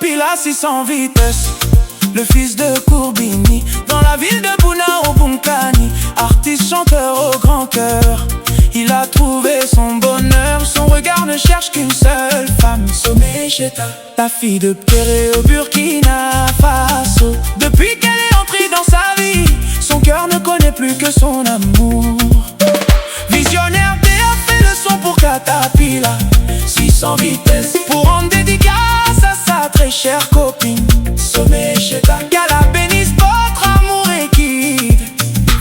Catapila 600 vitesses. Le fils de Courbini, dans la ville de Bouna au Bunkani. Artiste, chanteur au grand cœur, il a trouvé son bonheur. Son regard ne cherche qu'une seule femme, Somé Cheta, la fille de Kéré au Burkina Faso. Depuis qu'elle est entrée dans sa vie, son cœur ne connaît plus que son amour. Visionnaire, a fait le son pour Catapila 600 vitesses, pour rendre dédicace à sa très chère copine Somé Cheta. Qu'Allah bénisse votre amour et guide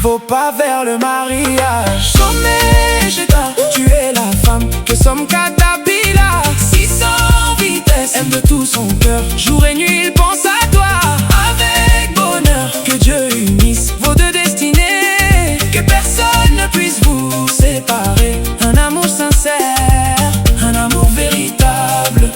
vos pas vers le mariage. Somé Cheta, tu es la femme que Som Catapila 600 vitesses aime de tout son cœur. Jour et nuit il pense à toi avec bonheur. Que Dieu unisse vos deux destinées, que personne ne puisse vous séparer. Un amour sincère, un amour véritable,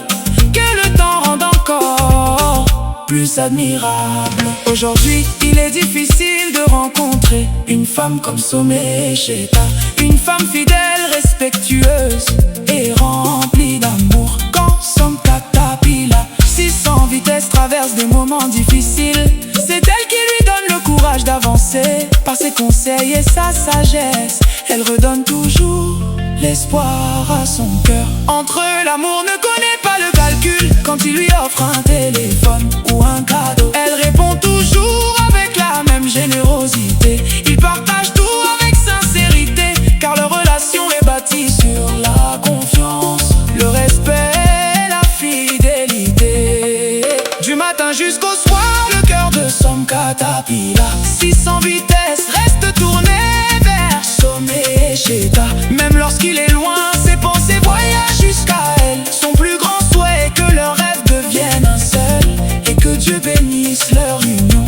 que le temps rende encore plus admirable. Aujourd'hui il est difficile de rencontrer une femme comme Somé Cheta, une femme fidèle, respectueuse et remplie d'amour. Quand Som Catapila 600 vitesses traverse des moments difficiles, c'est elle qui lui donne le courage d'avancer. Par ses conseils et sa sagesse, elle redonne toujours l'espoir à son cœur. Entre eux, l'amour ne connaît pas le calcul. Quand il lui offre un téléphone ou un cadeau, elle répond toujours avec la même générosité. Ils partagent tout avec sincérité, car leur relation est bâtie sur la confiance, le respect et la fidélité. Du matin jusqu'au soir, le cœur de Som Catapila 600 vitesses reste tourné vers Somé Cheta. Même lorsqu'il est loin, ses pensées voyagent jusqu'à elle. Son plus grand souhait est que leurs rêves deviennent un seul, et que Dieu bénisse leur union.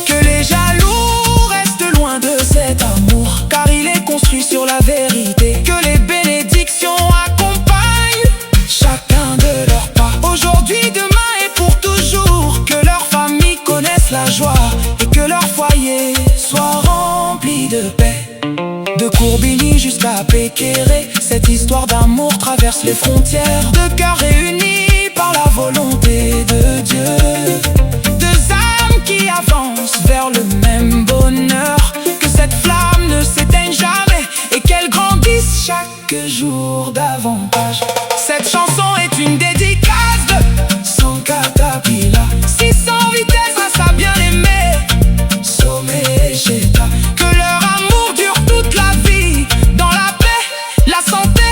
Que les jaloux restent loin de cet amour, car il est construit sur la vérité. Que les bénédictions accompagnent chacun de leurs pas, aujourd'hui, demain et pour toujours. Que leur famille connaisse la joie et que leur foyer soit rempli de paix. De Courbini jusqu'à Pékéré, cette histoire d'amour traverse les frontières. De cœurs réunis par la volonté de Dieu, deux âmes qui avancent vers le même bonheur. Que cette flamme ne s'éteigne jamais et qu'elle grandisse chaque jour davantage. Cette chanson est une dédicace de Som Catapila 600 vitesses à sa bien-aimée Somé Cheta. Que leur amour dure toute la vie, dans la paix, la santé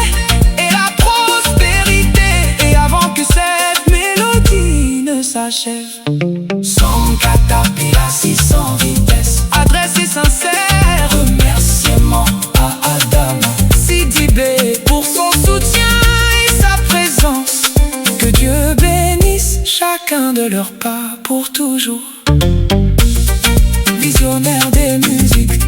et la prospérité. Et avant que cette mélodie ne s'achève, Som Catapila 600 vitesses, adresse sincère, remerciement à Adam Sidibé pour son soutien et sa présence. Que Dieu bénisse chacun de leurs pas pour toujours. Visionnaire des musiques,